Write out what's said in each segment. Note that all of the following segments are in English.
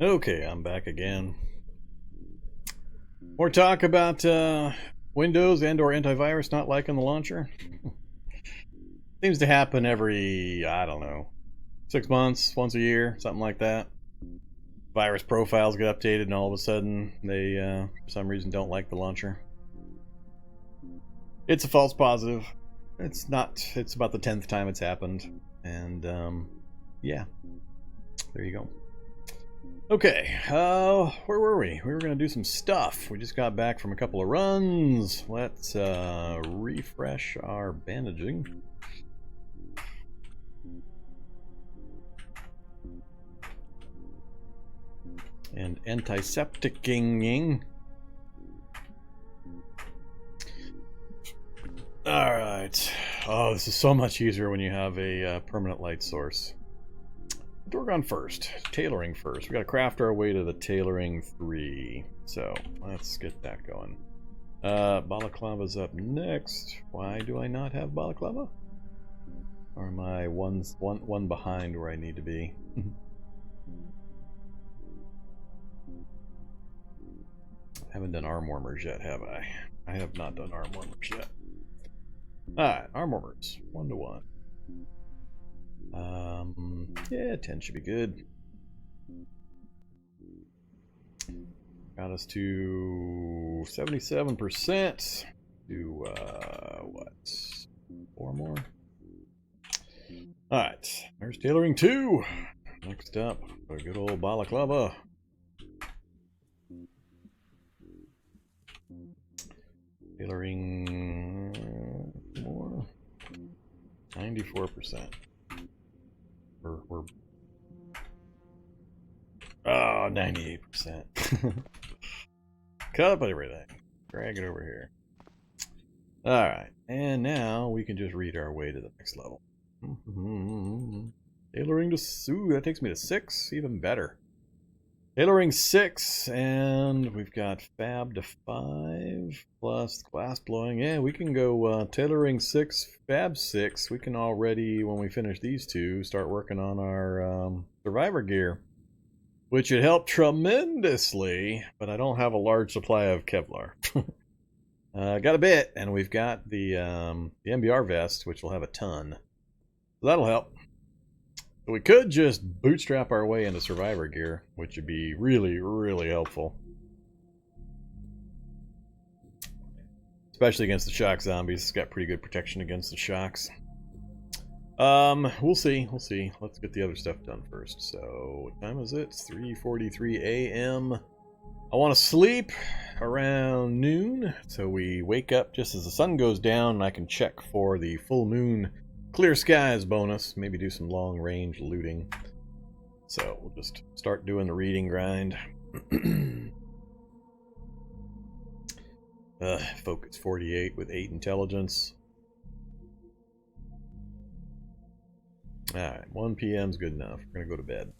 Okay, I'm back again. More talk about Windows and/or antivirus not liking the launcher. Seems to happen every, I don't know, 6 months, once a year, something like that. Virus profiles get updated, and all of a sudden they, for some reason, don't like the launcher. It's a false positive. It's not. It's about the 10th time it's happened, and yeah, there you go. Okay, where were we? We were going to do some stuff. We just got back from a couple of runs. Let's refresh our bandaging. And antisepticing. Alright. Oh, this is so much easier when you have a permanent light source. Dorgon first. Tailoring first. We gotta craft our way to the tailoring 3. So, let's get that going. Balaclava's up next. Why do I not have Balaclava? Or am I one behind where I need to be? Haven't done arm warmers yet, have I? I have not done arm warmers yet. Alright, arm warmers. 1 to 1. Yeah, 10 should be good. Got us to 77%. Do, what? 4 more? Alright, there's tailoring 2. Next up, a good old balaclava. Tailoring more. 94%. We're oh, 98%. Cut up everything. Drag it over here. Alright, and now we can just read our way to the next level. Tailoring to Sue, that takes me to 6, even better. Tailoring 6, and we've got Fab to 5, plus glass blowing. Yeah, we can go tailoring 6, Fab 6. We can already, when we finish these two, start working on our survivor gear, which would help tremendously, but I don't have a large supply of Kevlar. Got a bit, and we've got the MBR vest, which will have a ton. So that'll help. We could just bootstrap our way into survivor gear, which would be really, really helpful. Especially against the shock zombies. It's got pretty good protection against the shocks. We'll see. We'll see. Let's get the other stuff done first. So, what time is it? It's 3:43 a.m. I want to sleep around noon, so we wake up just as the sun goes down, and I can check for the full moon clear skies bonus. Maybe do some long range looting. So we'll just start doing the reading grind. Focus 48 with 8 intelligence. Alright, 1 p.m.'s good enough. We're gonna go to bed.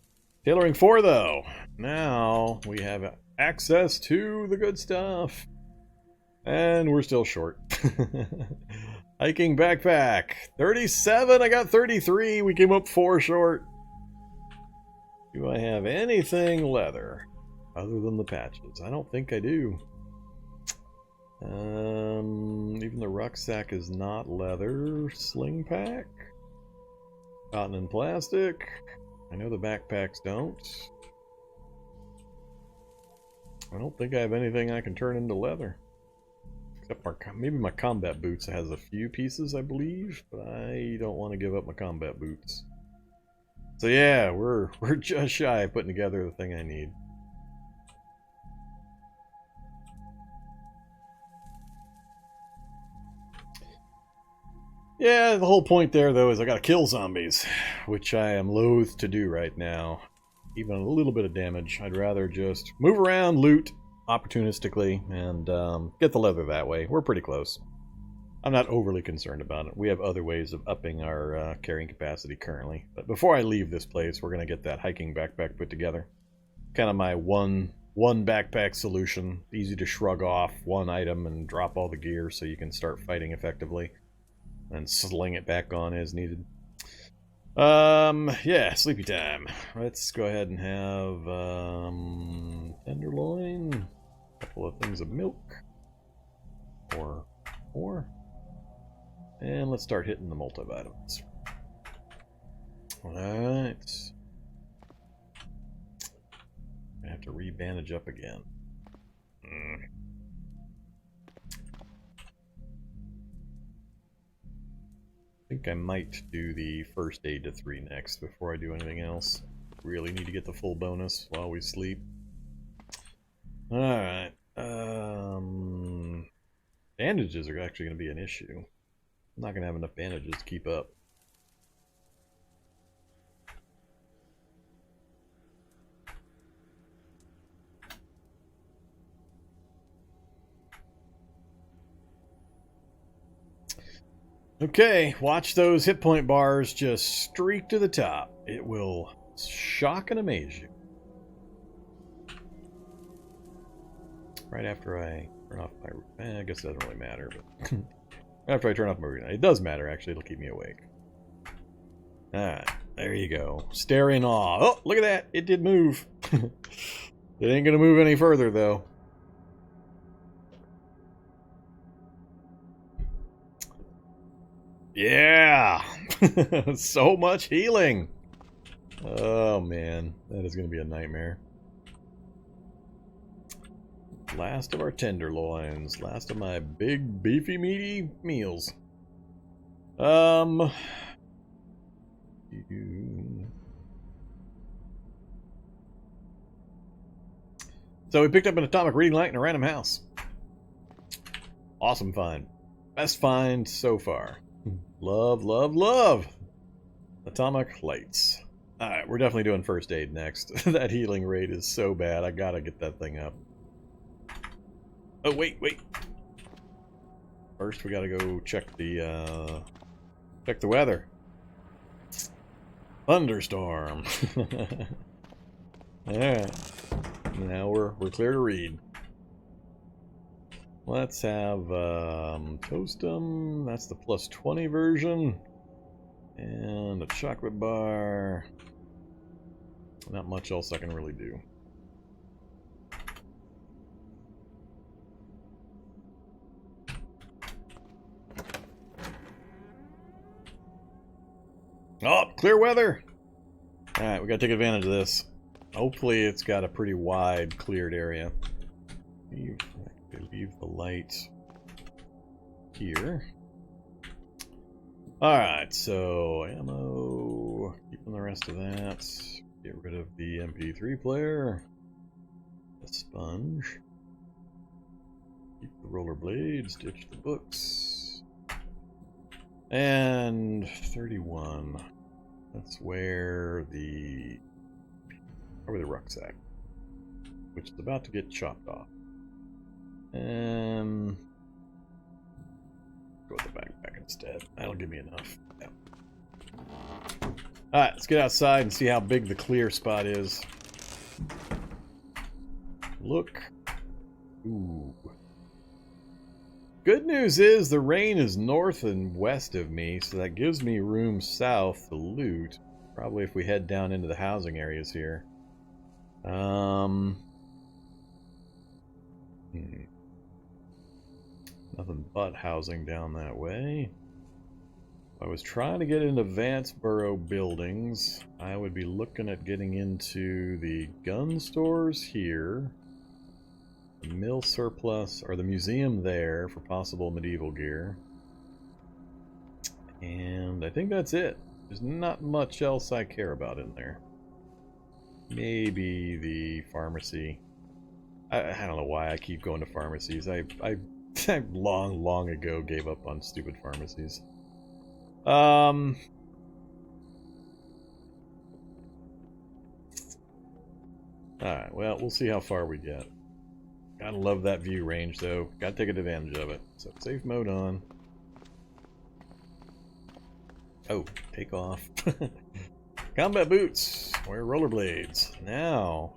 Tailoring 4 though. Now we have access to the good stuff. And we're still short. Hiking backpack. 37, I got 33. We came up 4 short. Do I have anything leather other than the patches? I don't think I do. Even the rucksack is not leather. Sling pack. Cotton and plastic. I know the backpacks don't. I don't think I have anything I can turn into leather. Except maybe my combat boots has a few pieces, I believe, but I don't want to give up my combat boots. So yeah, we're just shy of putting together the thing I need. Yeah, the whole point there, though, is I gotta kill zombies, which I am loath to do right now. Even a little bit of damage. I'd rather just move around, loot opportunistically, and get the leather that way. We're pretty close. I'm not overly concerned about it. We have other ways of upping our carrying capacity currently. But before I leave this place, we're going to get that hiking backpack put together. Kind of my one backpack solution. Easy to shrug off one item and drop all the gear so you can start fighting effectively. And sling it back on as needed. Yeah, sleepy time. Let's go ahead and have tenderloin, a couple of things of milk, or more, and let's start hitting the multivitamins. Alright. I have to re-bandage up again. I think I might do the first aid to 3 next before I do anything else. Really need to get the full bonus while we sleep. Alright. Bandages are actually going to be an issue. I'm not going to have enough bandages to keep up. Okay, watch those hit point bars just streak to the top. It will shock and amaze you. Right after I turn off my... I guess it doesn't really matter, but... after I turn off my routine. It does matter, actually. It'll keep me awake. Alright, there you go. Stare in awe. Oh, look at that! It did move. It ain't gonna move any further, though. Yeah! So much healing! Oh man, that is going to be a nightmare. Last of our tenderloins. Last of my big, beefy, meaty meals. So we picked up an atomic reading light in a random house. Awesome find. Best find so far. Love, love, love! Atomic lights. Alright, we're definitely doing first aid next. That healing rate is so bad. I gotta get that thing up. Oh, wait. First, we gotta go check the weather. Thunderstorm. Alright. Now we're clear to read. Let's have Toastum. That's the +20 version. And a chocolate bar. Not much else I can really do. Oh, clear weather! Alright, we gotta take advantage of this. Hopefully it's got a pretty wide cleared area. Leave the light here. Alright, so ammo, keeping the rest of that. Get rid of the MP3 player. The sponge. Keep the rollerblades, ditch the books. And 31. That's where the rucksack, which is about to get chopped off. And go with the backpack instead. That'll give me enough. Yeah. Alright, let's get outside and see how big the clear spot is. Look. Ooh. Good news is the rain is north and west of me, so that gives me room south to loot. Probably if we head down into the housing areas here. Nothing but housing down that way. If I was trying to get into Vanceboro buildings, I would be looking at getting into the gun stores here, the mill surplus, or the museum there for possible medieval gear. And I think that's it. There's not much else I care about in there. Maybe the pharmacy. I don't know why I keep going to pharmacies. I long ago gave up on stupid pharmacies. Alright, well, we'll see how far we get. Gotta love that view range, though. Gotta take advantage of it. So, safe mode on. Oh, take off. Combat boots. Wear rollerblades. Now,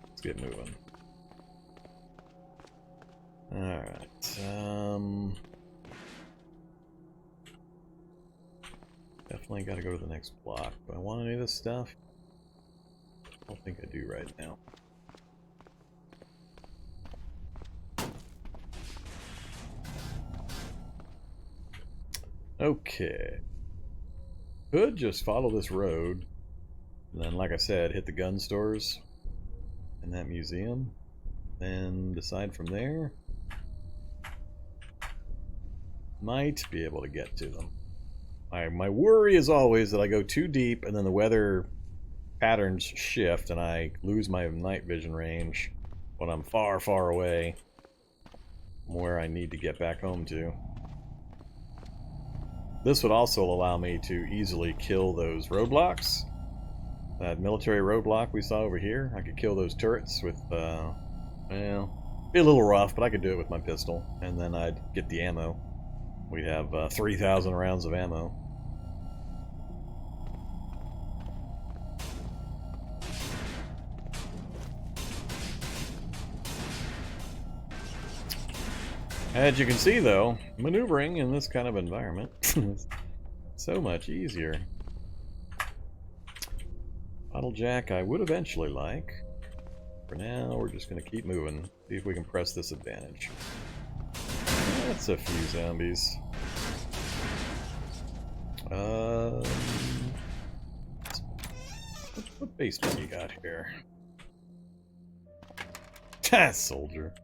let's get moving. Alright, Definitely got to go to the next block. Do I want any of this stuff? I don't think I do right now. Okay. Could just follow this road. And then, like I said, hit the gun stores and that museum. Then decide from there. Might be able to get to them. My worry is always that I go too deep and then the weather patterns shift and I lose my night vision range when I'm far, far away from where I need to get back home to. This would also allow me to easily kill those roadblocks. That military roadblock we saw over here, I could kill those turrets with, well, be a little rough, but I could do it with my pistol, and then I'd get the ammo. We'd have 3,000 rounds of ammo. As you can see, though, maneuvering in this kind of environment is so much easier. Bottlejack I would eventually like. For now, we're just going to keep moving. See if we can press this advantage. That's a few zombies. What basement you got here? Soldier.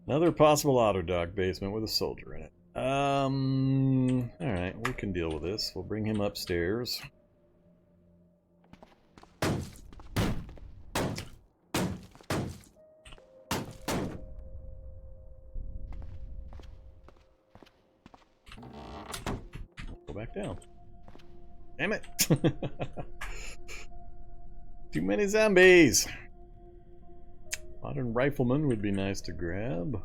Another possible Autodoc basement with a soldier in it. Alright, we can deal with this. We'll bring him upstairs. Go back down. Damn it! Too many zombies! Modern rifleman would be nice to grab.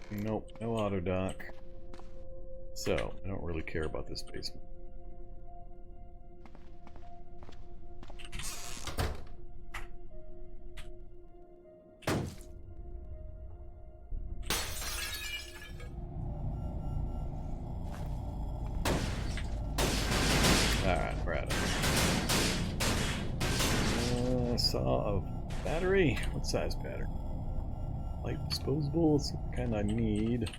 Nope, no Autodoc. So, I don't really care about this basement. Alright, we're at it. Saw a battery. What size battery? Light disposable. It's the kind I need.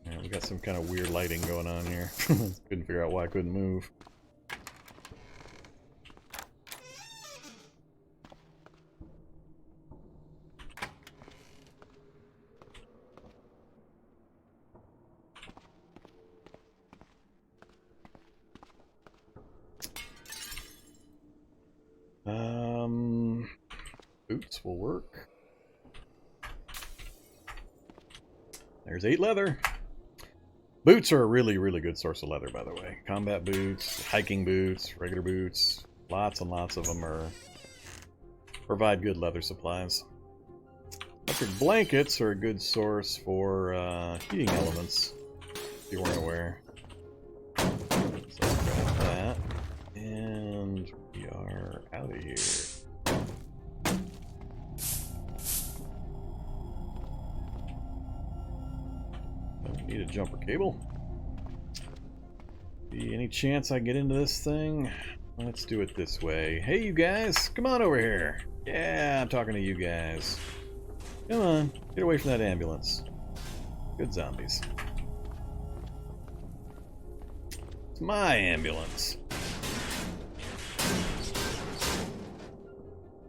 Yeah, we got some kind of weird lighting going on here. Couldn't figure out why I couldn't move. Boots will work. There's 8 leather. Boots are a really, really good source of leather, by the way. Combat boots, hiking boots, regular boots. Lots and lots of them provide good leather supplies. Electric blankets are a good source for heating elements, if you weren't aware. So grab that, and we are out of here. Don't need a jumper cable. Any chance I get into this thing? Let's do it this way. Hey, you guys, come on over here. Yeah, I'm talking to you guys. Come on, get away from that ambulance. Good zombies. It's my ambulance.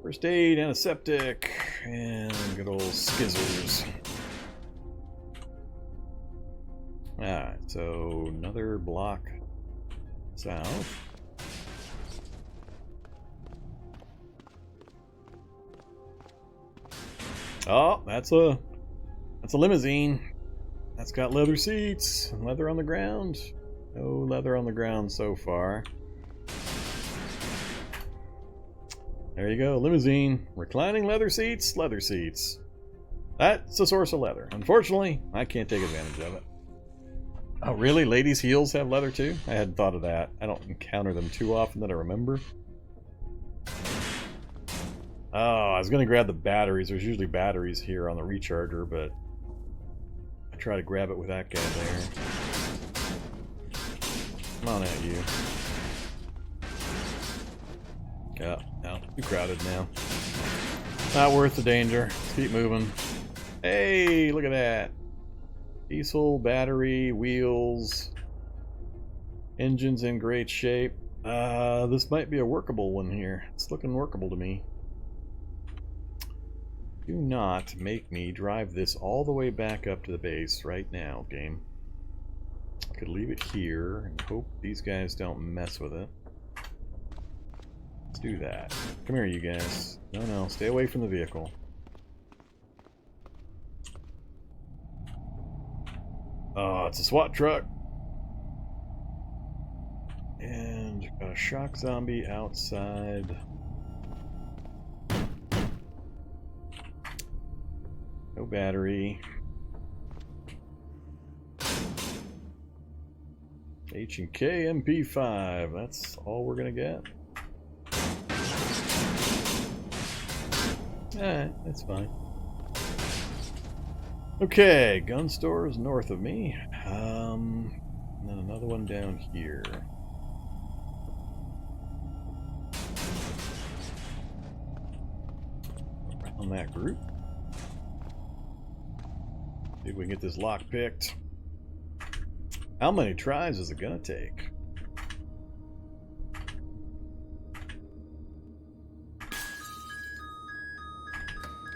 First aid, antiseptic, and good old skizzers. Alright, so another block south. Oh, that's a limousine. That's got leather seats, leather on the ground. No leather on the ground so far. There you go, limousine. Reclining leather seats, leather seats. That's a source of leather. Unfortunately, I can't take advantage of it. Oh, really? Ladies' heels have leather too? I hadn't thought of that. I don't encounter them too often that I remember. Oh, I was going to grab the batteries. There's usually batteries here on the recharger, but I try to grab it with that guy there. Come on at you. Yeah, no, too crowded now. Not worth the danger. Let's keep moving. Hey, look at that. Diesel, battery, wheels. Engine's in great shape. This might be a workable one here. It's looking workable to me. Do not make me drive this all the way back up to the base right now, game. I could leave it here and hope these guys don't mess with it. Let's do that. Come here, you guys. No, stay away from the vehicle. Oh, it's a SWAT truck. And got a shock zombie outside. No battery. H&K MP5. That's all we're gonna get. Alright, that's fine. Okay, gun store is north of me. And then another one down here. Around that group. See if we can get this lock picked. How many tries is it gonna take?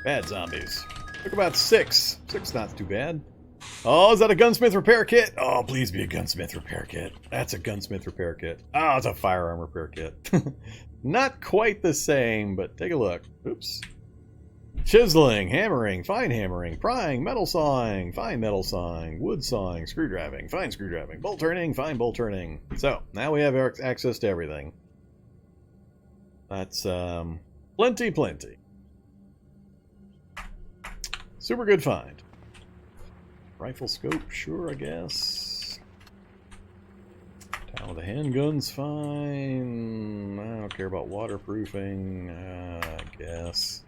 Bad zombies. Took about 6. 6 not too bad. Oh, is that a gunsmith repair kit? Oh, please be a gunsmith repair kit. That's a gunsmith repair kit. Oh, it's a firearm repair kit. Not quite the same, but take a look. Oops. Chiseling, hammering, fine hammering, prying, metal sawing, fine metal sawing, wood sawing, screw driving, fine screw driving, bolt turning, fine bolt turning. So, now we have access to everything. That's, plenty. Super good find. Rifle scope, sure, I guess. Down with the handgun's fine. I don't care about waterproofing, I guess.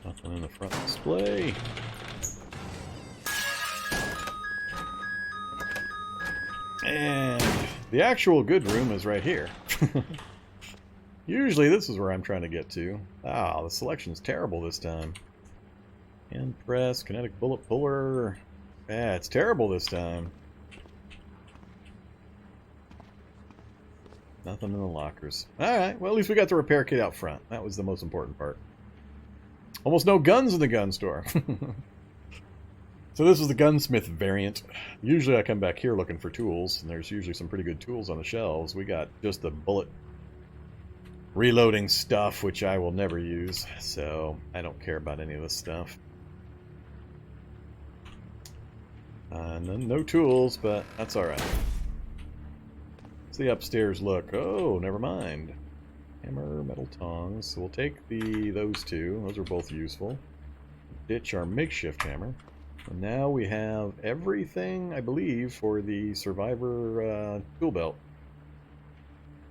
Nothing in the front display. And the actual good room is right here. Usually this is where I'm trying to get to. Ah, the selection's terrible this time. Hand press, kinetic bullet puller. Yeah, it's terrible this time. Nothing in the lockers. Alright, well at least we got the repair kit out front. That was the most important part. Almost no guns in the gun store. So this is the gunsmith variant. Usually I come back here looking for tools, and there's usually some pretty good tools on the shelves. We got just the bullet reloading stuff, which I will never use, so I don't care about any of this stuff. And then no tools, but that's alright. What's the upstairs look? Oh, never mind. Hammer, metal tongs. So we'll take those two. Those are both useful. Ditch our makeshift hammer. And now we have everything, I believe, for the Survivor tool belt.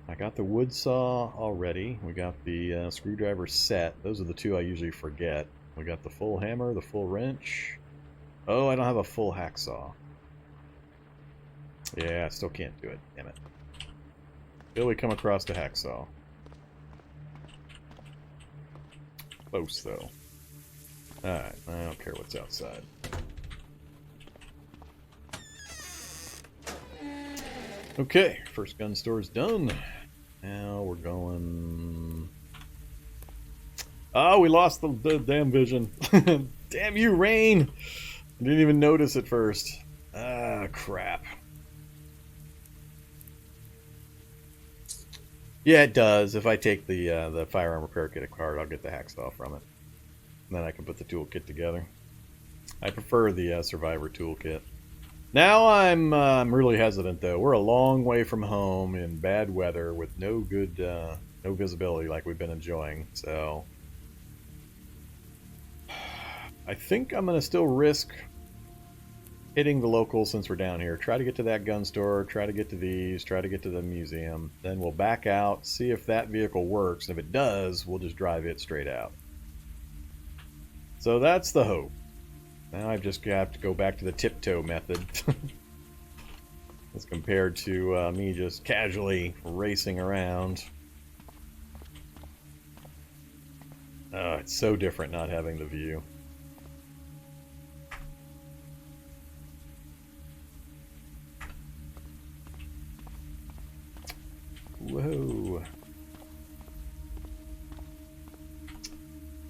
I got the wood saw already. We got the screwdriver set. Those are the two I usually forget. We got the full hammer, the full wrench. Oh, I don't have a full hacksaw. Yeah, I still can't do it. Damn it. Till we come across the hacksaw. Close, though. Alright, I don't care what's outside. Okay, first gun store's done. Now we're going... Oh, we lost the damn vision. Damn you, Rain! I didn't even notice at first. Ah, crap. Yeah, it does. If I take the firearm repair kit card, I'll get the hacksaw from it. And then I can put the toolkit together. I prefer the Survivor toolkit. Now I'm really hesitant though. We're a long way from home in bad weather with no good no visibility like we've been enjoying. So I think I'm going to still risk hitting the locals since we're down here. Try to get to that gun store, try to get to these, try to get to the museum. Then we'll back out, see if that vehicle works. And if it does, we'll just drive it straight out. So that's the hope. Now I just have to go back to the tiptoe method. As compared to me just casually racing around. It's so different not having the view. Whoa.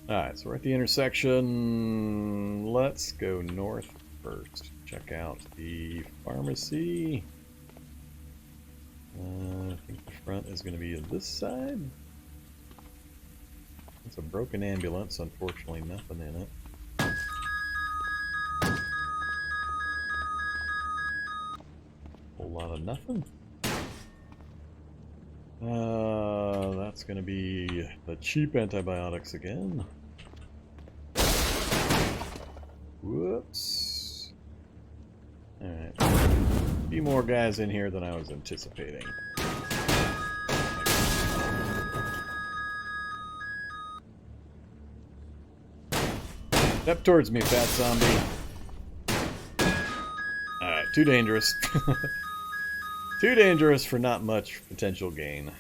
Alright, so we're at the intersection. Let's go north first. Check out the pharmacy. I think the front is going to be this side. It's a broken ambulance, unfortunately nothing in it. Whole lot of nothing. That's going to be the cheap antibiotics again. Whoops. Alright. A few more guys in here than I was anticipating. Step towards me, fat zombie. Alright, too dangerous. Too dangerous for not much potential gain.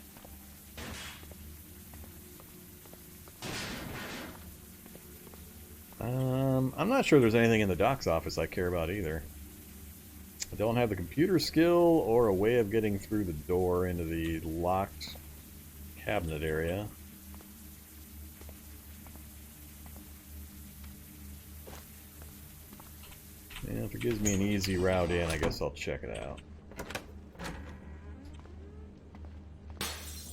I'm not sure there's anything in the doc's office I care about either. I don't have the computer skill or a way of getting through the door into the locked cabinet area. Yeah, if it gives me an easy route in, I guess I'll check it out.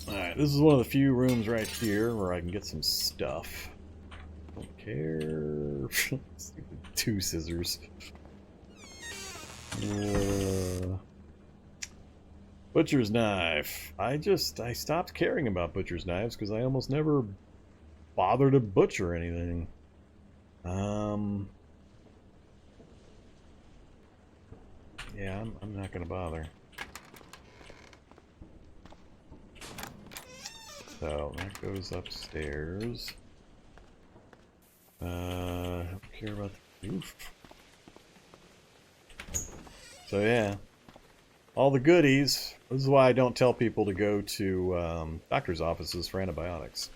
Alright, this is one of the few rooms right here where I can get some stuff. Don't care. Stupid 2 scissors. Butcher's knife. I stopped caring about butcher's knives because I almost never bother to butcher anything. Yeah, I'm not gonna bother. So that goes upstairs. I don't care about the roof. So yeah, all the goodies. This is why I don't tell people to go to doctor's offices for antibiotics.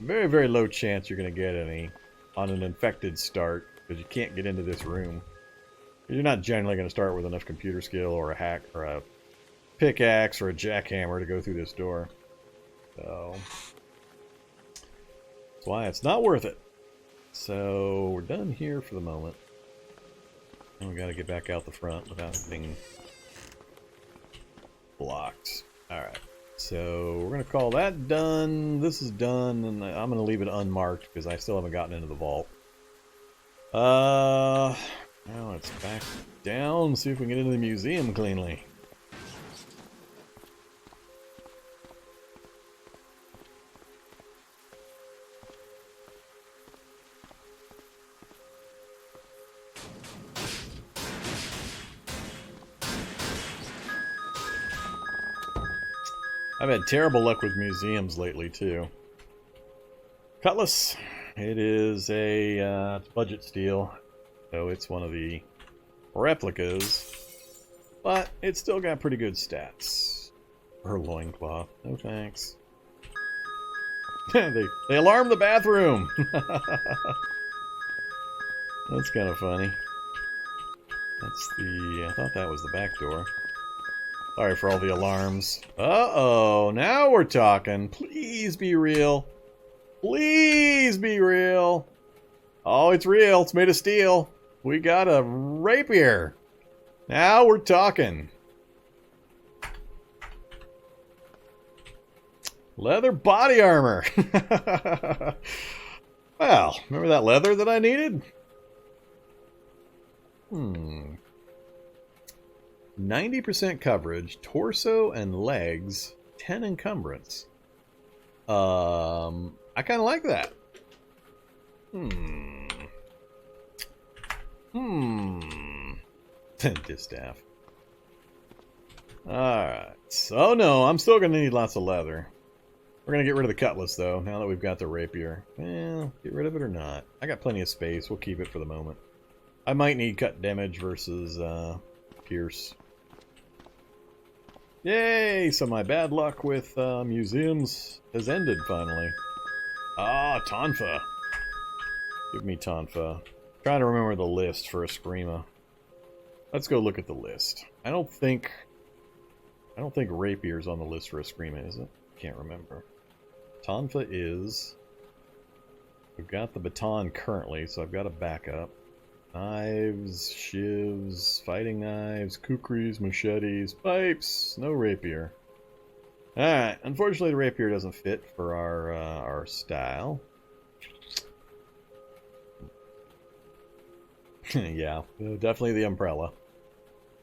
Very, very low chance you're going to get any on an infected start because you can't get into this room. You're not generally going to start with enough computer skill or a hack or a pickaxe or a jackhammer to go through this door. So that's why it's not worth it. So we're done here for the moment. And we got to get back out the front without being blocked. Alright, so we're going to call that done. This is done, and I'm going to leave it unmarked because I still haven't gotten into the vault. Now let's back down, see if we can get into the museum cleanly. I've had terrible luck with museums lately, too. Cutlass. It is a budget steel, so it's one of the replicas, but it's still got pretty good stats. Her loincloth. No thanks. they alarmed the bathroom! That's kind of funny. That's the... I thought that was the back door. Sorry for all the alarms. Uh-oh, now we're talking. Please be real. Please be real. Oh, it's real. It's made of steel. We got a rapier. Now we're talking. Leather body armor. Well, remember that leather that I needed? 90% coverage, torso and legs, 10 encumbrance. I kind of like that. Distaff. Alright. So, no, I'm still going to need lots of leather. We're going to get rid of the cutlass, though, now that we've got the rapier. Well, get rid of it or not. I got plenty of space. We'll keep it for the moment. I might need cut damage versus pierce. Yay! So my bad luck with museums has ended, finally. Ah, Tonfa. Give me Tonfa. Trying to remember the list for a Screama. Let's go look at the list. I don't think Rapier's on the list for a Screama, is it? Can't remember. Tonfa is... We've got the baton currently, so I've got a backup. Knives, shivs, fighting knives, kukris, machetes, pipes. No rapier. Alright, unfortunately the rapier doesn't fit for our style. Yeah, definitely the umbrella.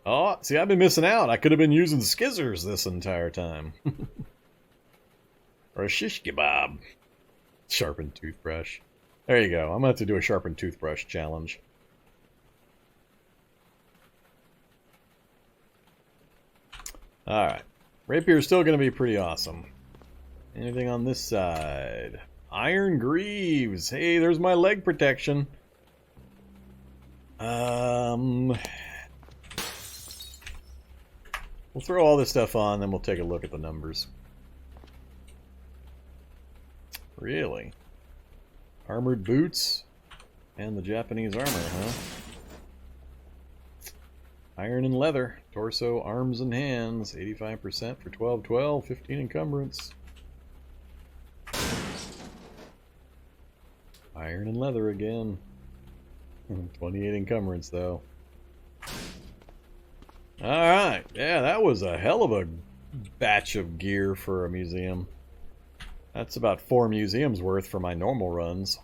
Oh, see, I've been missing out. I could have been using skizzers this entire time. Or a shish kebab. Sharpened toothbrush. There you go. I'm going to have to do a sharpened toothbrush challenge. Alright. Rapier's still going to be pretty awesome. Anything on this side? Iron greaves. Hey, there's my leg protection. We'll throw all this stuff on, then we'll take a look at the numbers. Really? Armored boots? And the Japanese armor, huh? Iron and leather. Torso, arms, and hands. 85% for 1212, 15 encumbrance. Iron and leather again. 28 encumbrance, though. Alright, yeah, that was a hell of a batch of gear for a museum. That's about 4 museums worth for my normal runs.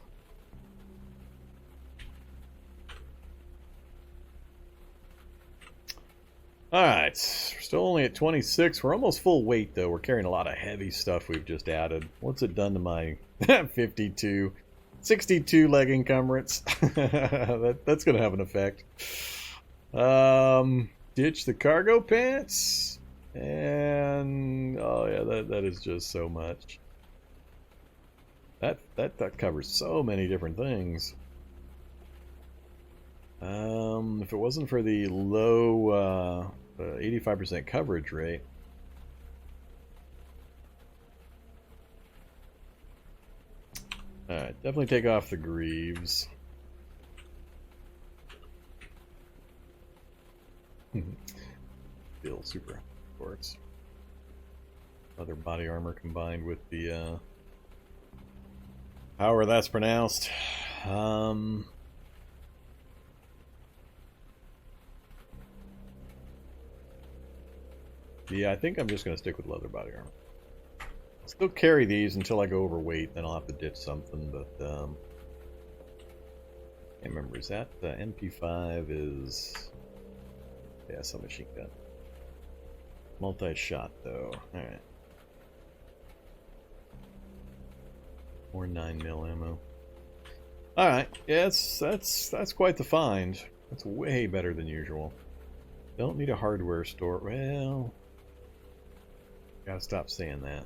Alright, we're still only at 26. We're almost full weight, though. We're carrying a lot of heavy stuff we've just added. What's it done to my 52? 62 leg encumbrance. That's going to have an effect. Ditch the cargo pants. And, oh yeah, that is just so much. That covers so many different things. If it wasn't for the low 85% coverage rate. Alright, definitely take off the greaves. Still super sports. Other body armor combined with the however that's pronounced. Yeah, I think I'm just going to stick with leather body armor. I'll still carry these until I go overweight, then I'll have to ditch something, but can't remember, is that the MP5 is... Yeah, submachine gun. Multi-shot though. Alright. More 9mm ammo. Alright, yeah, that's quite the find. That's way better than usual. Don't need a hardware store. Well, gotta stop saying that.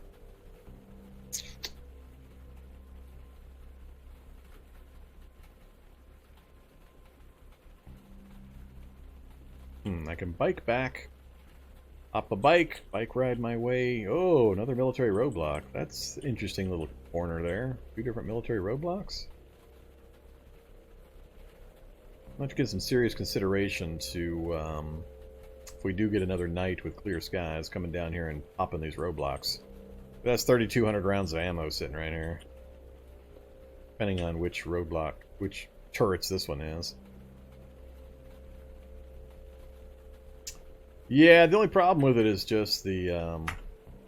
I can bike back, hop a bike ride my way. Oh, another military roadblock. That's an interesting little corner there. 2 different military roadblocks. I'll have to give some serious consideration to, if we do get another night with clear skies, coming down here and popping these roadblocks. That's 3,200 rounds of ammo sitting right here. Depending on which roadblock, which turrets this one is. Yeah, the only problem with it is just the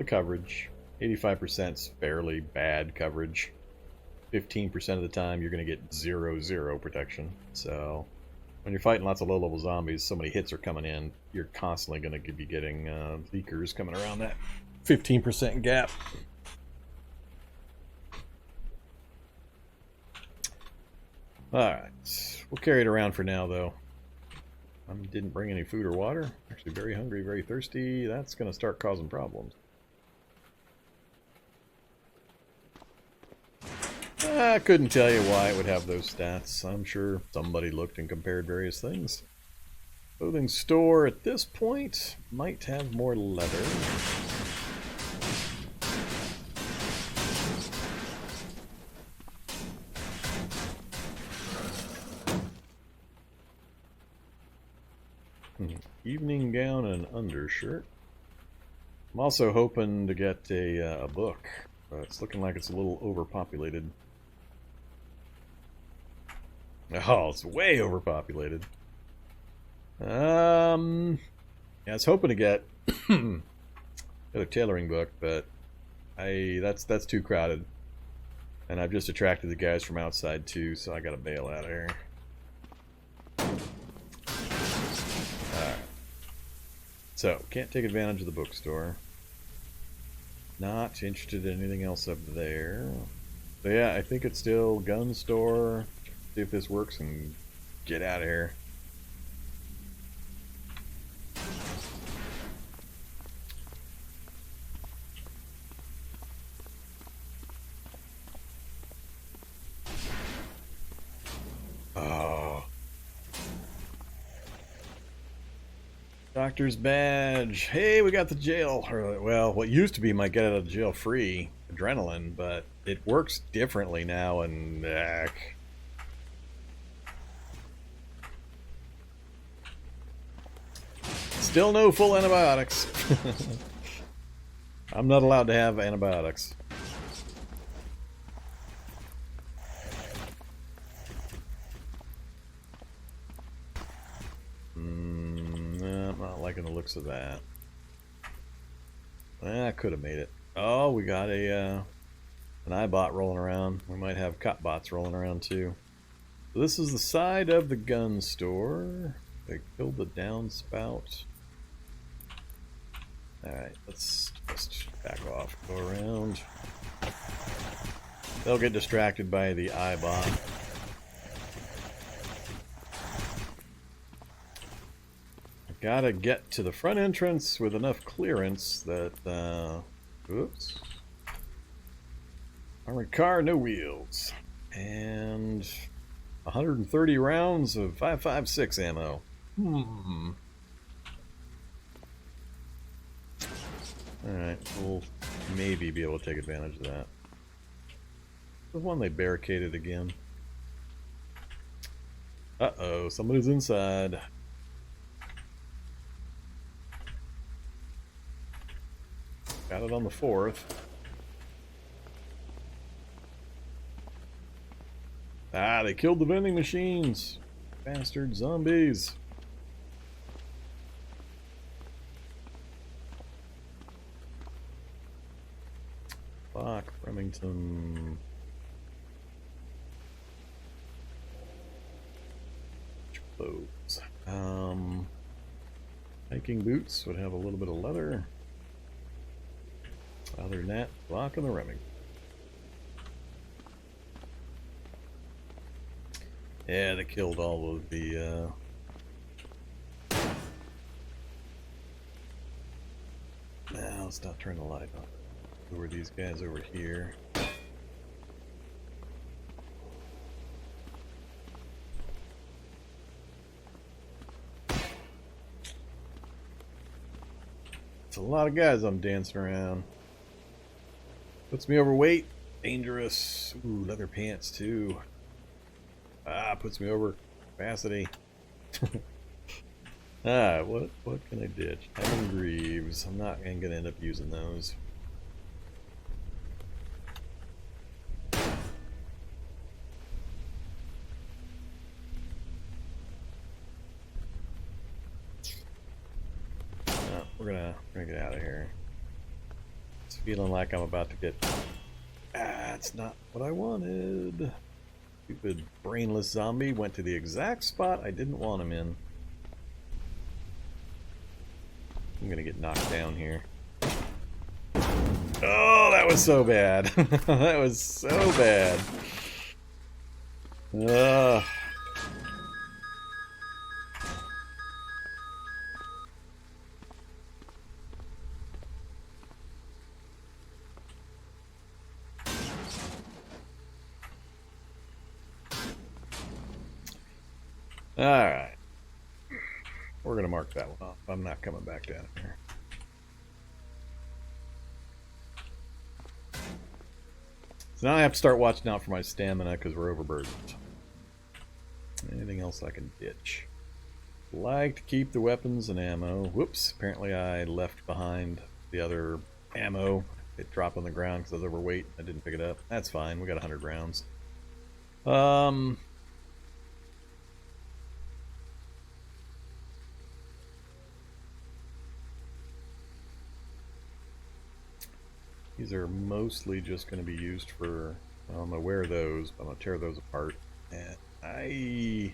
coverage. 85% is fairly bad coverage. 15% of the time you're going to get 0/0 protection. So when you're fighting lots of low-level zombies, so many hits are coming in, you're constantly going to be getting leakers coming around that 15% gap. Alright, we'll carry it around for now though. I didn't bring any food or water. Actually very hungry, very thirsty. That's going to start causing problems. I couldn't tell you why it would have those stats. I'm sure somebody looked and compared various things. Clothing store at this point might have more leather. Evening gown and undershirt. I'm also hoping to get a book. It's looking like it's a little overpopulated. Oh, it's way overpopulated. Yeah, I was hoping to get a tailoring book, but that's too crowded. And I've just attracted the guys from outside too, so I gotta bail out of here. Alright. So, can't take advantage of the bookstore. Not interested in anything else up there. So yeah, I think it's still gun store. See if this works and get out of here. Oh. Doctor's badge. Hey, we got the jail. Well, what used to be my get out of jail free adrenaline, but it works differently now, and still no full antibiotics. I'm not allowed to have antibiotics. I'm not liking the looks of that. I could have made it. Oh, we got an iBot rolling around. We might have cop bots rolling around too. So this is the side of the gun store. They killed the downspout. Alright, let's just back off. Go around. They'll get distracted by the iBot. Gotta get to the front entrance with enough clearance that, oops. Armored car, no wheels. And 130 rounds of 5.56 ammo. Alright, we'll maybe be able to take advantage of that. The one they barricaded again. Uh-oh, somebody's inside. Got it on the 4th. Ah, they killed the vending machines. Bastard zombies. Fuck, Remington. Clothes. Hiking boots would have a little bit of leather. Other than that, block on the Remington. Yeah, they killed all of the now let's not turn the light on. Who are these guys over here? It's a lot of guys I'm dancing around. Puts me overweight. Dangerous. Ooh, leather pants too. Ah, puts me over capacity. What can I ditch? Iron Greaves. I'm not gonna end up using those. We're gonna get out of here. It's feeling like I'm about to get. It's not what I wanted. Stupid brainless zombie went to the exact spot I didn't want him in. I'm gonna get knocked down here. Oh, that was so bad. That was so bad. Alright. We're going to mark that one off. I'm not coming back down here. So now I have to start watching out for my stamina because we're overburdened. Anything else I can ditch? Like to keep the weapons and ammo. Whoops, apparently I left behind the other ammo. It dropped on the ground because I was overweight. I didn't pick it up. That's fine, we got 100 rounds. These are mostly just going to be used for, well, I'm going to wear those, but I'm going to tear those apart. And I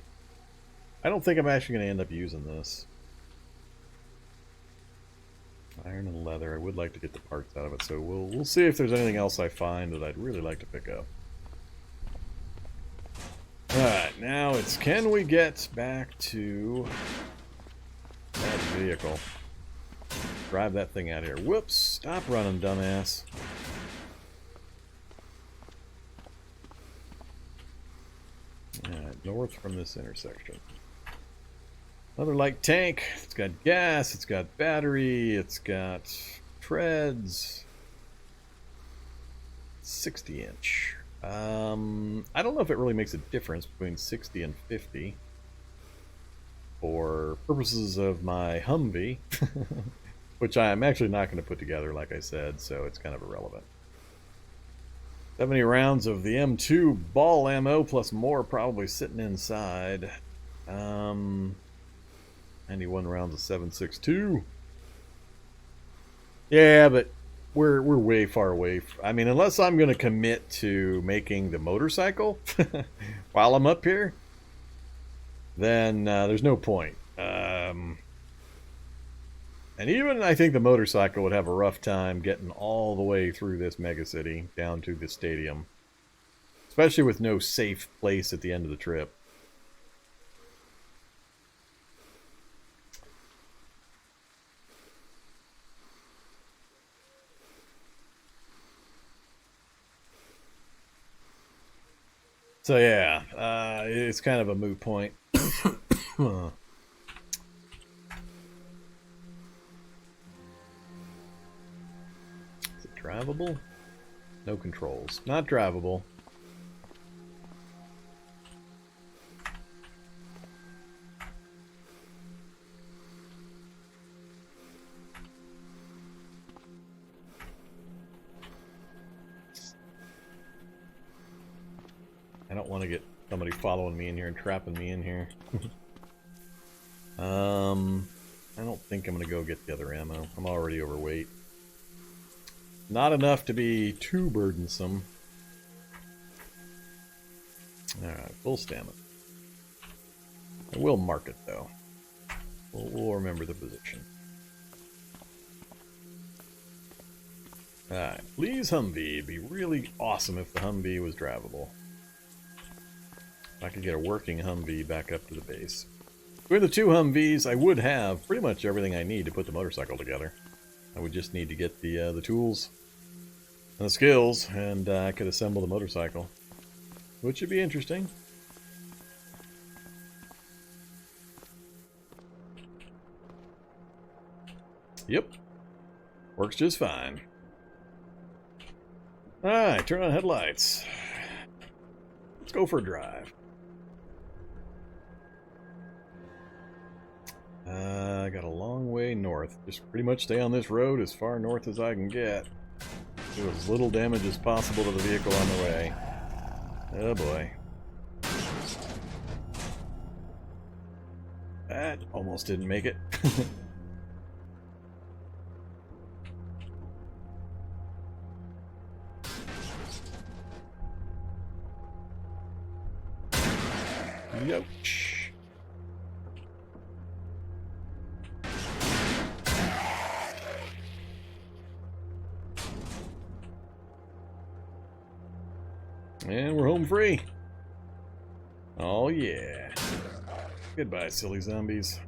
don't think I'm actually going to end up using this. Iron and leather, I would like to get the parts out of it, so we'll see if there's anything else I find that I'd really like to pick up. Alright, now it's can we get back to that vehicle? Drive that thing out of here. Whoops! Stop running, dumbass. Alright, north from this intersection. Another light tank. It's got gas, it's got battery, it's got treads. 60 inch. I don't know if it really makes a difference between 60 and 50. For purposes of my Humvee. Which I'm actually not going to put together, like I said, so it's kind of irrelevant. 70 rounds of the M2 ball ammo, plus more probably sitting inside. 91 rounds of 7.62. Yeah, but we're way far away. I mean, unless I'm going to commit to making the motorcycle while I'm up here, then there's no point. And even I think the motorcycle would have a rough time getting all the way through this megacity down to the stadium. Especially with no safe place at the end of the trip. So yeah, it's kind of a moot point. Drivable? No controls. Not drivable. I don't want to get somebody following me in here and trapping me in here. I don't think I'm going to go get the other ammo. I'm already overweight. Not enough to be too burdensome. Alright, full stamina. I will mark it though. We'll remember the position. Alright, please Humvee. It'd be really awesome if the Humvee was drivable. If I could get a working Humvee back up to the base. With the two Humvees, I would have pretty much everything I need to put the motorcycle together. I would just need to get the tools and the skills, and I could assemble the motorcycle, which would be interesting. Yep, works just fine. Alright, turn on headlights. Let's go for a drive. I got a long way north. Just pretty much stay on this road as far north as I can get. Do as little damage as possible to the vehicle on the way. Oh boy. That almost didn't make it. Youch. And we're home free. Oh yeah. Goodbye, silly zombies.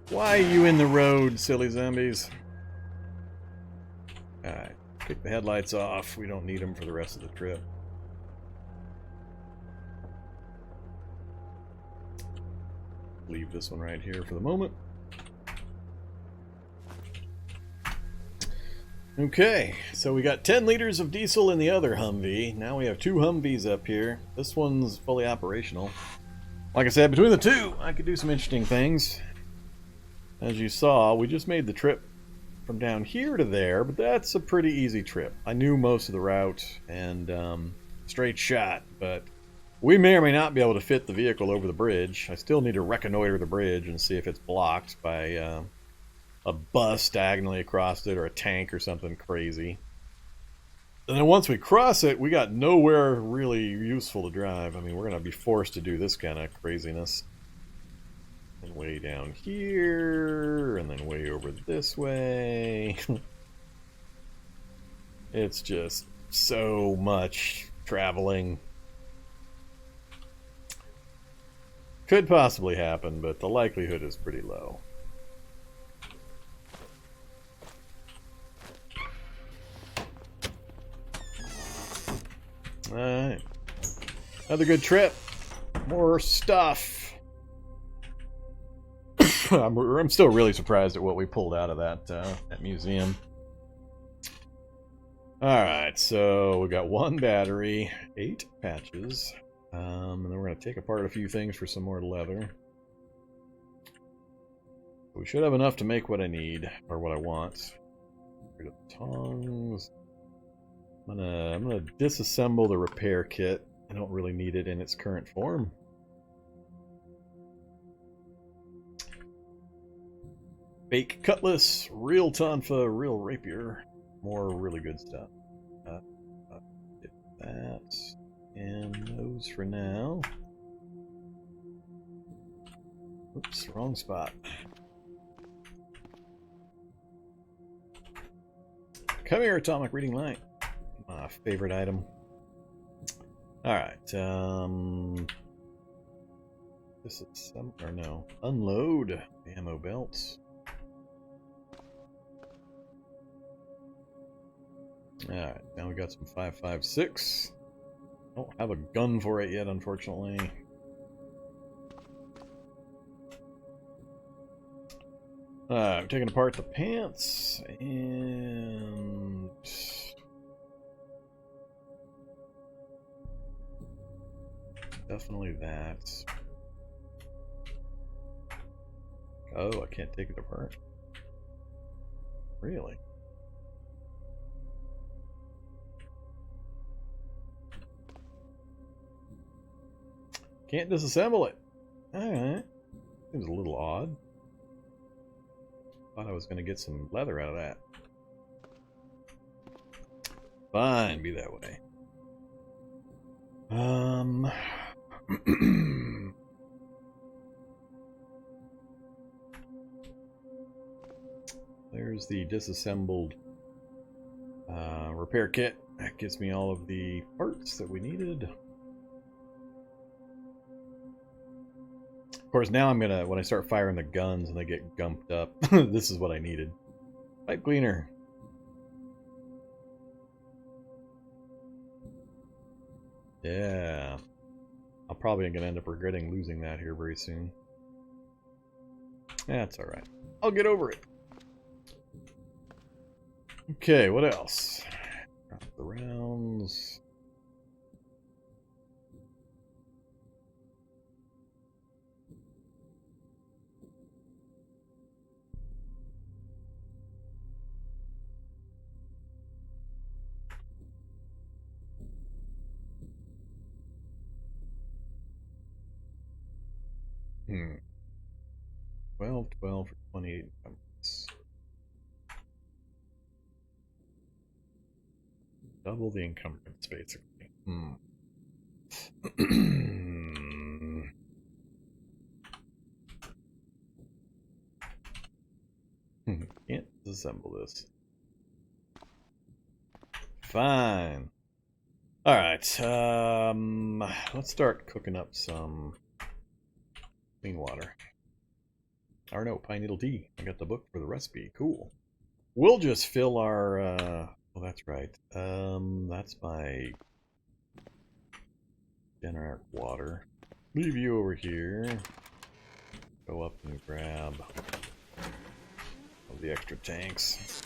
Why are you in the road, silly zombies? Alright, kick the headlights off. We don't need them for the rest of the trip. leave this one right here for the moment. Okay, so we got 10 liters of diesel in the other Humvee. Now we have 2 Humvees up here. This one's fully operational. Like I said, between the two, I could do some interesting things. As you saw, we just made the trip from down here to there, but that's a pretty easy trip. I knew most of the route and straight shot, but we may or may not be able to fit the vehicle over the bridge. I still need to reconnoiter the bridge and see if it's blocked by a bus diagonally across it or a tank or something crazy. And then once we cross it, we got nowhere really useful to drive. I mean, we're going to be forced to do this kind of craziness. And way down here, and then way over this way. It's just so much traveling. Could possibly happen, but the likelihood is pretty low. Alright. Another good trip. More stuff. I'm still really surprised at what we pulled out of that museum. Alright, so we got 1 battery, 8 patches, and then we're going to take apart a few things for some more leather. We should have enough to make what I need, or what I want. Get rid of the tongs. I'm gonna disassemble the repair kit. I don't really need it in its current form. Fake cutlass, real tonfa, real rapier. More really good stuff. Get that and those for now. Oops, wrong spot. Come here, atomic reading light. My favorite item. Alright, this is some, or no, unload ammo belts. Alright, now we got some 5.56. Don't have a gun for it yet, unfortunately. I'm taking apart the pants, and definitely that. Oh, I can't take it apart. Really? Can't disassemble it. Alright. Seems a little odd. Thought I was going to get some leather out of that. Fine, be that way. There's the disassembled repair kit. That gives me all of the parts that we needed. Of course, now I'm gonna, when I start firing the guns and they get gumped up, this is what I needed. Pipe cleaner. Yeah. I'm probably gonna end up regretting losing that here very soon. That's alright. I'll get over it. Okay, what else? Drop the rounds. Hmm. 12 for 28 encumbrance. Double the encumbrance, basically. Can't disassemble this. Fine. Alright, let's start cooking up some clean water. Or no, pine needle tea. I got the book for the recipe. Cool. We'll just fill our, oh, that's right. That's my generic water. Leave you over here. Go up and grab all the extra tanks.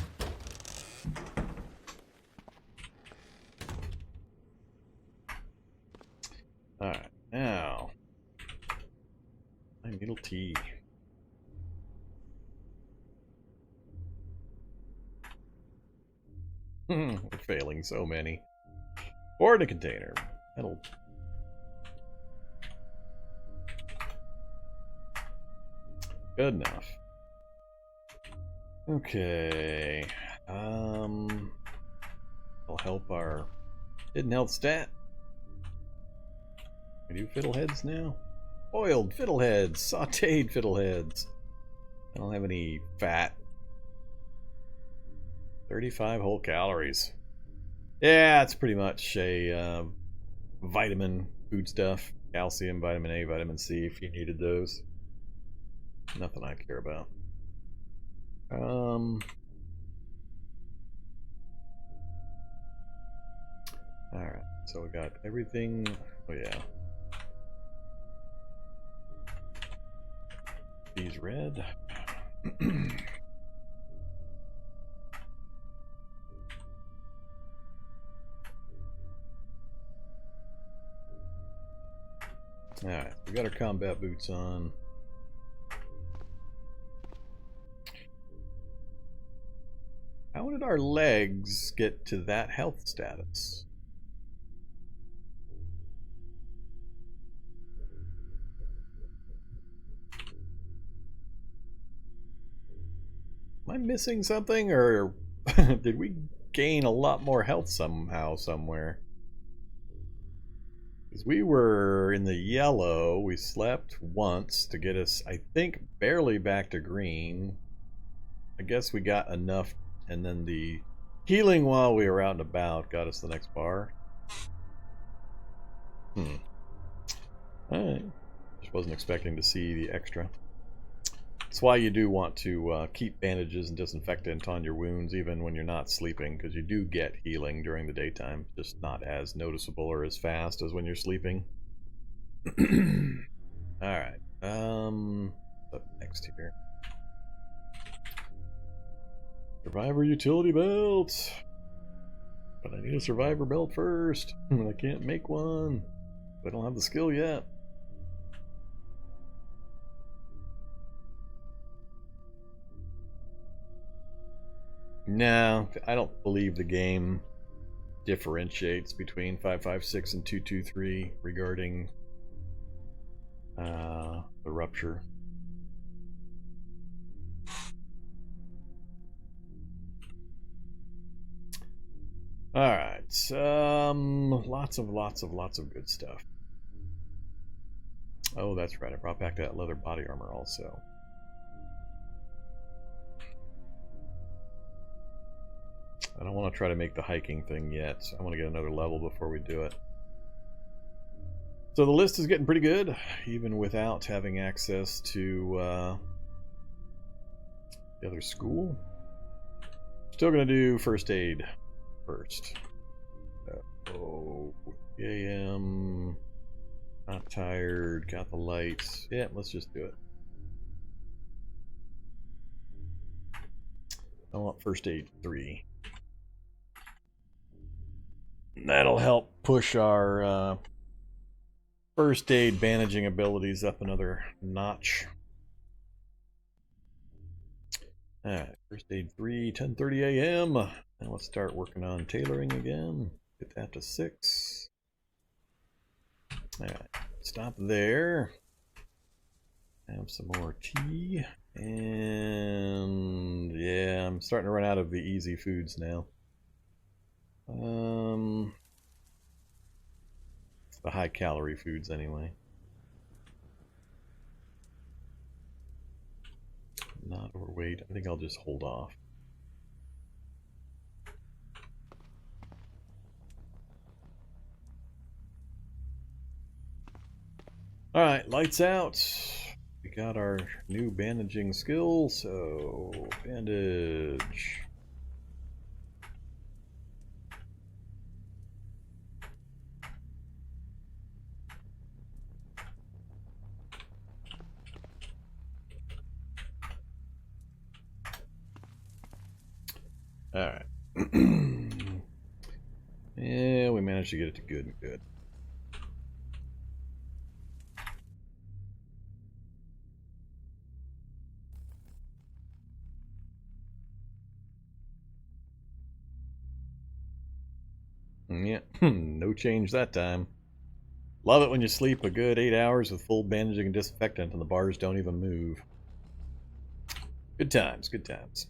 Alright, now my needle tea. We're failing so many. Or in a container. That'll. Good enough. Okay. It'll help our hidden health stat. We do fiddleheads now? Boiled fiddleheads, sauteed fiddleheads. I don't have any fat. 35 whole calories. Yeah, it's pretty much a vitamin food stuff. Calcium, vitamin A, vitamin C if you needed those. Nothing I care about. Alright, so we got everything. Oh yeah. These red. Alright, we got our combat boots on. How did our legs get to that health status? Am I missing something, or did we gain a lot more health somehow, somewhere? Because we were in the yellow, we slept once to get us, I think, barely back to green. I guess we got enough, and then the healing while we were out and about got us the next bar. Alright. Just wasn't expecting to see the extra. That's why you do want to keep bandages and disinfectant on your wounds even when you're not sleeping, because you do get healing during the daytime, just not as noticeable or as fast as when you're sleeping. Alright, up next here. Survivor utility belt! But I need a survivor belt first, and I can't make one. I don't have the skill yet. No, I don't believe the game differentiates between 556 and 223 regarding the rupture. Alright, lots of good stuff. Oh, that's right, I brought back that leather body armor also. I don't want to try to make the hiking thing yet. I want to get another level before we do it. So the list is getting pretty good, even without having access to the other school. Still going to do first aid first. Oh, AM. Not tired. Got the lights. Yeah, let's just do it. I want first aid 3. That'll help push our first aid bandaging abilities up another notch. Alright, first aid 3, 10:30 a.m. Now let's start working on tailoring again. Get that to 6. Alright, stop there. Have some more tea. And yeah, I'm starting to run out of the easy foods now. The high calorie foods anyway. Not overweight. I think I'll just hold off. Alright, lights out. We got our new bandaging skill, so bandage. Alright. Yeah, we managed to get it to good and good. Yeah, no change that time. Love it when you sleep a good 8 hours with full bandaging and disinfectant and the bars don't even move. Good times, good times.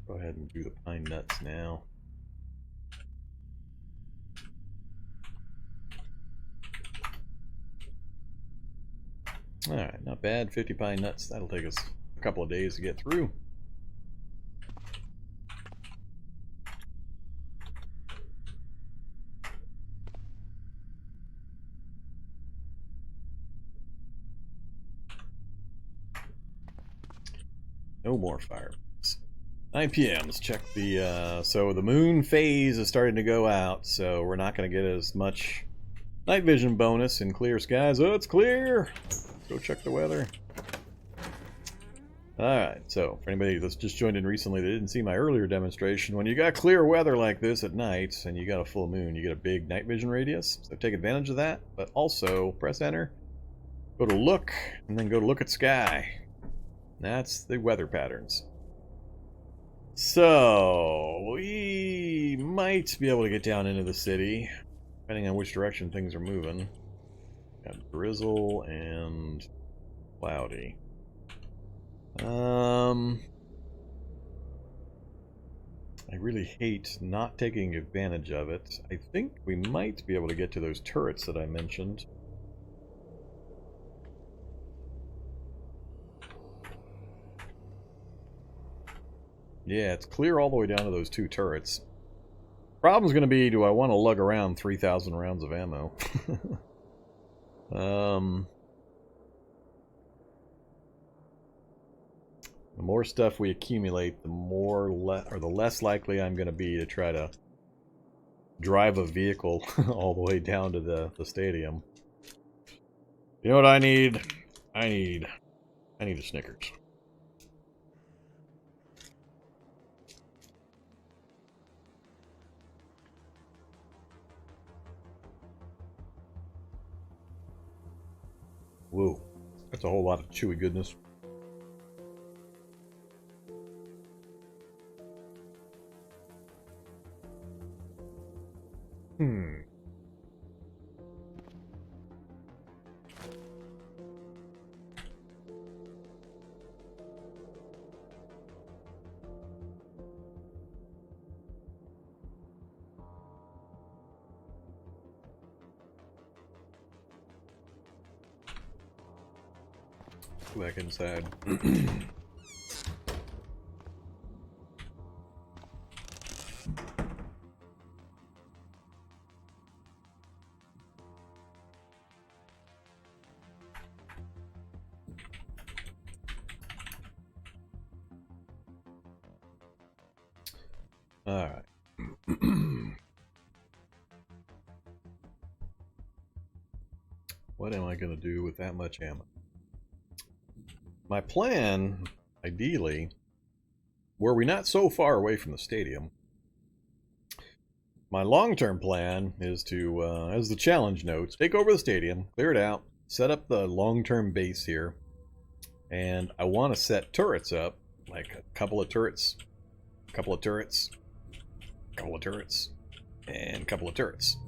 Go ahead and do the pine nuts now. Alright, not bad. 50 pine nuts. That'll take us a couple of days to get through. No more fireworks. 9 p.m. Let's check the, so the moon phase is starting to go out, so we're not going to get as much night vision bonus in clear skies. Oh, it's clear! Let's go check the weather. Alright, so for anybody that's just joined in recently that didn't see my earlier demonstration, when you got clear weather like this at night and you got a full moon, you get a big night vision radius. So take advantage of that, but also press enter, go to look, and then go to look at sky. That's the weather patterns. So we might be able to get down into the city, depending on which direction things are moving. Got drizzle and cloudy. I really hate not taking advantage of it. I think we might be able to get to those turrets that I mentioned. Yeah, it's clear all the way down to those 2 turrets. Problem's going to be, do I want to lug around 3,000 rounds of ammo? The more stuff we accumulate, the the less likely I'm going to be to try to drive a vehicle all the way down to the stadium. You know what I need? I need a Snickers. Whoa, that's a whole lot of chewy goodness. Go back inside. Alright. What am I going to do with that much ammo? My plan, ideally, were we not so far away from the stadium, my long-term plan is to, as the challenge notes, take over the stadium, clear it out, set up the long-term base here, and I want to set turrets up, like a couple of turrets, a couple of turrets, a couple of turrets, and a couple of turrets.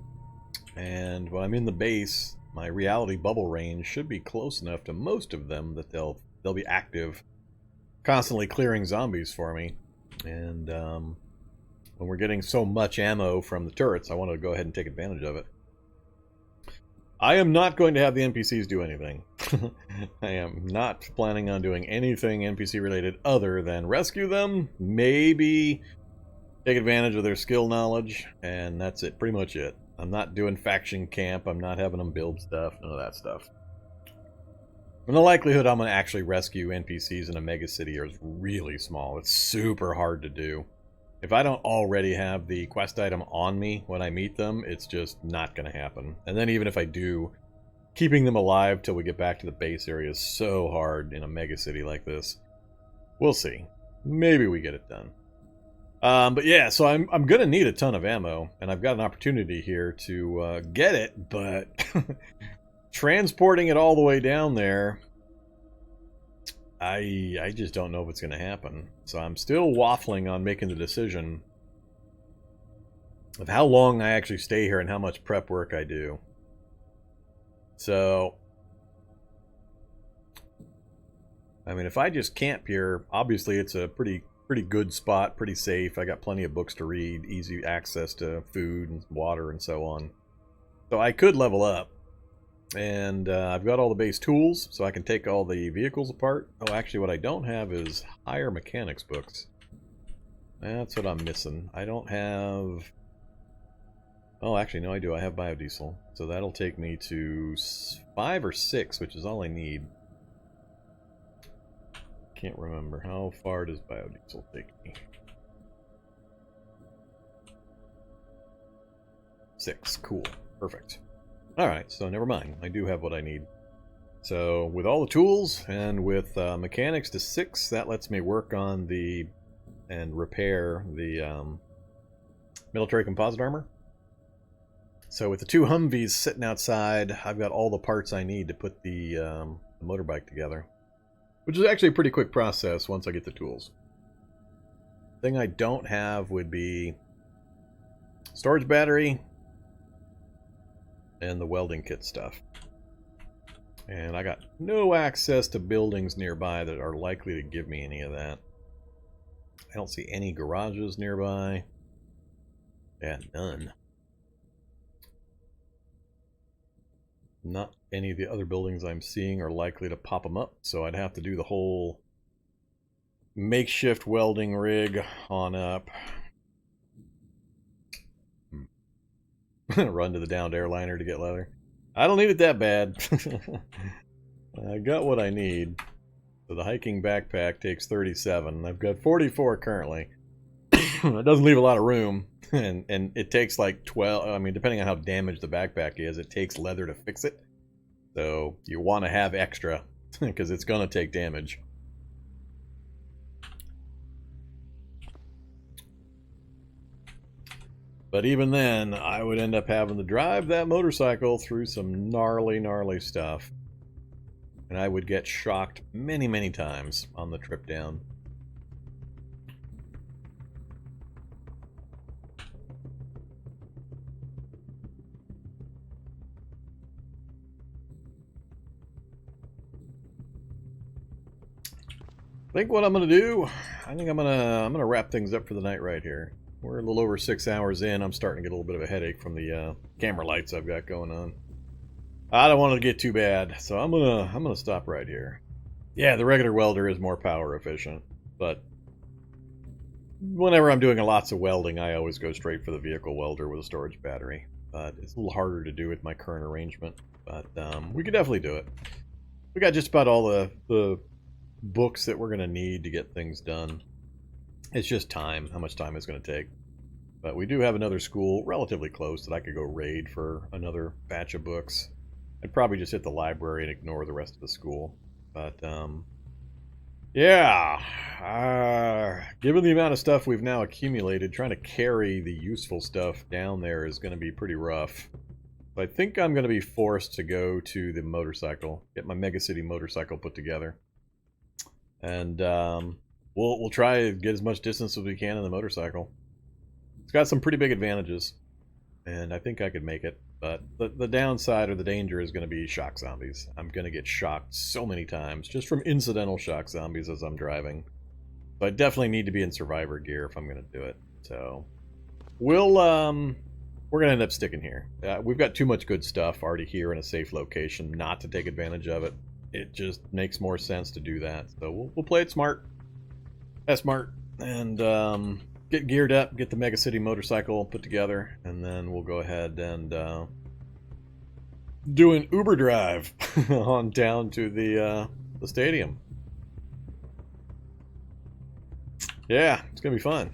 And when I'm in the base, my reality bubble range should be close enough to most of them that they'll be active, constantly clearing zombies for me. And when we're getting so much ammo from the turrets, I want to go ahead and take advantage of it. I am not going to have the NPCs do anything. I am not planning on doing anything NPC related other than rescue them, maybe take advantage of their skill knowledge, and that's it, pretty much it. I'm not doing faction camp, I'm not having them build stuff, none of that stuff. And the likelihood I'm going to actually rescue NPCs in a mega city is really small. It's super hard to do. If I don't already have the quest item on me when I meet them, it's just not going to happen. And then even if I do, keeping them alive till we get back to the base area is so hard in a mega city like this. We'll see. Maybe we get it done. But yeah, so I'm gonna need a ton of ammo, and I've got an opportunity here to get it, but transporting it all the way down there, I just don't know if it's gonna happen. So I'm still waffling on making the decision of how long I actually stay here and how much prep work I do. So, I mean, if I just camp here, obviously it's a pretty good spot, pretty safe. I got plenty of books to read, easy access to food and water and so on. So I could level up. And I've got all the base tools, so I can take all the vehicles apart. Oh, actually what I don't have is higher mechanics books. That's what I'm missing. I don't have... Oh, actually, no, I do. I have biodiesel. So that'll take me to 5 or 6, which is all I need. Can't remember. How far does biodiesel take me? 6. Cool. Perfect. Alright, so never mind. I do have what I need. So, with all the tools, and with mechanics to 6, that lets me work on the... and repair the military composite armor. So with the 2 Humvees sitting outside, I've got all the parts I need to put the motorbike together. Which is actually a pretty quick process once I get the tools. The thing I don't have would be storage battery and the welding kit stuff. And I got no access to buildings nearby that are likely to give me any of that. I don't see any garages nearby. Yeah, none. Not any of the other buildings I'm seeing are likely to pop them up, so I'd have to do the whole makeshift welding rig on up. Run to the downed airliner to get leather. I don't need it that bad. I got what I need. So the hiking backpack takes 37. I've got 44 currently. It doesn't leave a lot of room. And it takes like 12, I mean, depending on how damaged the backpack is, it takes leather to fix it. So you want to have extra, because it's going to take damage. But even then, I would end up having to drive that motorcycle through some gnarly stuff. And I would get shocked many times on the trip down. I think what I'm gonna do, I think I'm gonna wrap things up for the night right here. We're a little over 6 hours in. I'm starting to get a little bit of a headache from the camera lights I've got going on. I don't want it to get too bad, so I'm gonna stop right here. Yeah, the regular welder is more power efficient, but whenever I'm doing lots of welding, I always go straight for the vehicle welder with a storage battery. But it's a little harder to do with my current arrangement, but we could definitely do it. We got just about all the books that we're going to need to get things done. It's just time, how much time it's going to take. But we do have another school relatively close that I could go raid for another batch of books. I'd probably just hit the library and ignore the rest of the school. But, yeah. Given the amount of stuff we've now accumulated, trying to carry the useful stuff down there is going to be pretty rough. But I think I'm going to be forced to go to the motorcycle, get my Mega City motorcycle put together. And we'll try to get as much distance as we can in the motorcycle. It's got some pretty big advantages, and I think I could make it. But the downside or the danger is going to be shock zombies. I'm going to get shocked so many times just from incidental shock zombies as I'm driving. So I definitely need to be in survivor gear if I'm going to do it. So we're going to end up sticking here. We've got too much good stuff already here in a safe location not to take advantage of it. It just makes more sense to do that. So we'll play it smart. That's smart. And get geared up, get the Mega City motorcycle put together, and then we'll go ahead and do an Uber drive on down to the stadium. Yeah, it's going to be fun.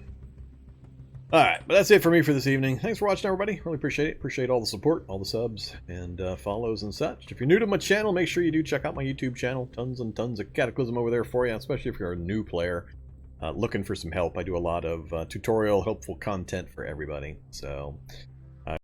Alright, but that's it for me for this evening. Thanks for watching, everybody. Really appreciate it. Appreciate all the support, all the subs, and follows and such. If you're new to my channel, make sure you do check out my YouTube channel. Tons and tons of Cataclysm over there for you, especially if you're a new player looking for some help. I do a lot of tutorial, helpful content for everybody. So,